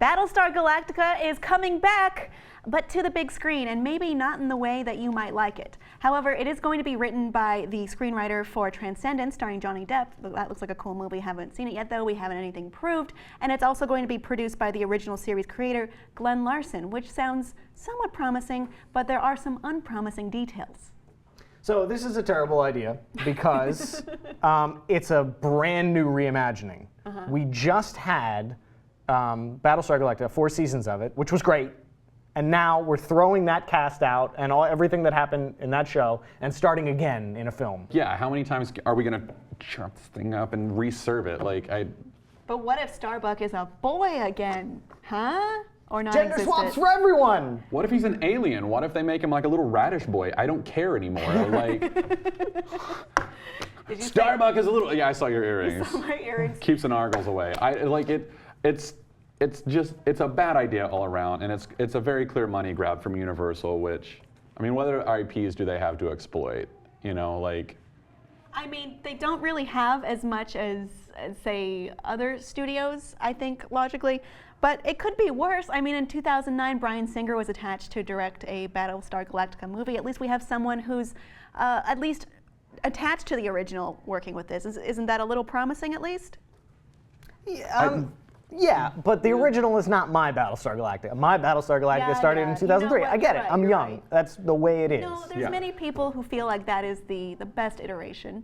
Battlestar Galactica is coming back, but to the big screen, and maybe not in the way that you might like it. However, it is going to be written by the screenwriter for Transcendence, starring Johnny Depp. That looks like a cool movie. Haven't seen it yet, though. We haven't anything proved. And it's also going to be produced by the original series creator, Glenn Larson, which sounds somewhat promising, but there are some unpromising details. So this is a terrible idea because it's a brand new reimagining. We just had Battlestar Galactica, 4 seasons of it, which was great. And now we're throwing that cast out and everything that happened in that show and starting again in a film. Yeah, how many times are we gonna chop this thing up and reserve it? But what if Starbuck is a boy again? Huh? Or not Gender swaps for everyone! What if he's an alien? What if they make him like a little radish boy? I don't care anymore. Starbuck is a little. Yeah, I saw your earrings. You saw my earrings. Keeps the nargles away. It's a bad idea all around, and it's a very clear money grab from Universal. Which, I mean, what other IPs do they have to exploit? You know, like. I mean, they don't really have as much as say, other studios, I think, logically. But it could be worse. I mean, in 2009, Bryan Singer was attached to direct a Battlestar Galactica movie. At least we have someone who's at least attached to the original working with this. Isn't that a little promising, at least? Yeah, but the original is not my Battlestar Galactica. My Battlestar Galactica started in 2003. You know, I get it. I'm young. Right. That's the way it is. No, there's many people who feel like that is the best iteration,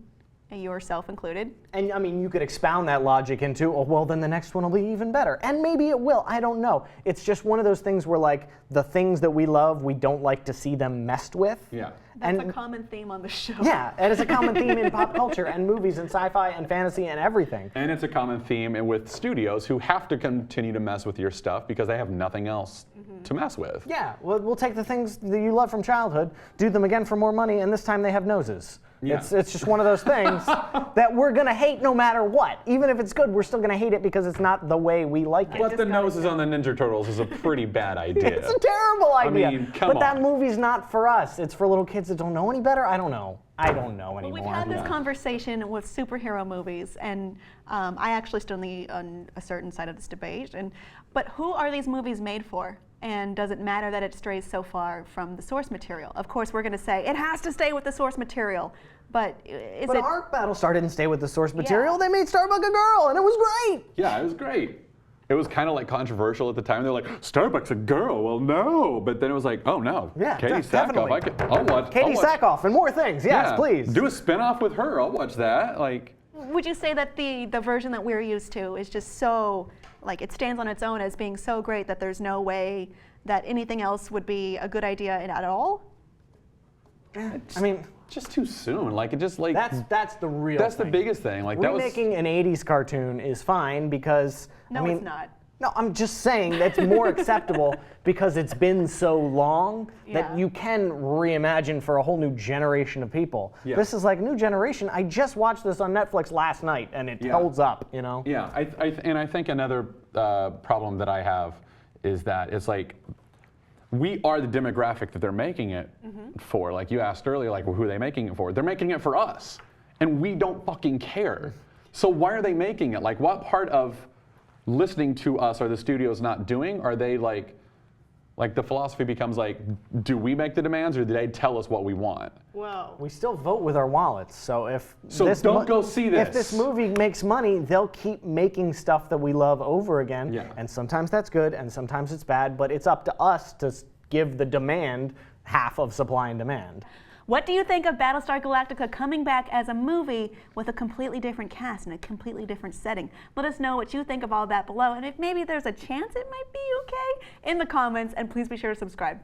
yourself included. And I mean, you could expound that logic into, oh, well, then the next one will be even better. And maybe it will. I don't know. It's just one of those things where, like, the things that we love, we don't like to see them messed with. Yeah. That's a common theme on the show. Yeah, and it's a common theme in pop culture and movies and sci-fi and fantasy and everything. And it's a common theme with studios who have to continue to mess with your stuff because they have nothing else to mess with. Yeah, we'll take the things that you love from childhood, do them again for more money, and this time they have noses. Yeah. It's just one of those things that we're going to hate no matter what. Even if it's good, we're still going to hate it because it's not the way we like it. But the noses on the Ninja Turtles is a pretty bad idea. It's a terrible idea. I mean, come on. That movie's not for us. It's for little kids that don't know any better. I don't know. I don't know anymore. Well, we've had this conversation with superhero movies, and I actually stood on a certain side of this debate. But who are these movies made for? And does it matter that it strays so far from the source material? Of course, we're going to say it has to stay with the source material. But our Battlestar didn't stay with the source material. They made Starbuck a girl, and it was great. Yeah, it was great. It was kind of like controversial at the time. They're like, Starbuck's a girl. Well, no. But then it was like, oh no. Yeah, Katie definitely. Sackhoff. I'll watch. Katie Sackhoff and more things. Yes, please. Do a spinoff with her. I'll watch that. Like. Would you say that the version that we're used to is just so, like, it stands on its own as being so great that there's no way that anything else would be a good idea at all? I mean, just too soon. Like, it just like. That's the real That's thing. the biggest thing. Like, remaking an 80s cartoon is fine because. No, I mean, it's not. No, I'm just saying that's more acceptable because it's been so long that you can reimagine for a whole new generation of people. Yeah. This is like new generation. I just watched this on Netflix last night and it holds up, you know? Yeah, and I think another problem that I have is that it's like, we are the demographic that they're making it for. Like you asked earlier, like, well, who are they making it for? They're making it for us, and we don't fucking care. So why are they making it? Like, what part of listening to us are the studios not doing? Are they like the philosophy becomes like, do we make the demands or do they tell us what we want? Well, we still vote with our wallets. So don't go see this. If this movie makes money, they'll keep making stuff that we love over again. Yeah. And sometimes that's good and sometimes it's bad, but it's up to us to give the demand half of supply and demand. What do you think of Battlestar Galactica coming back as a movie with a completely different cast and a completely different setting? Let us know what you think of all that below, and if maybe there's a chance it might be okay in the comments, and please be sure to subscribe.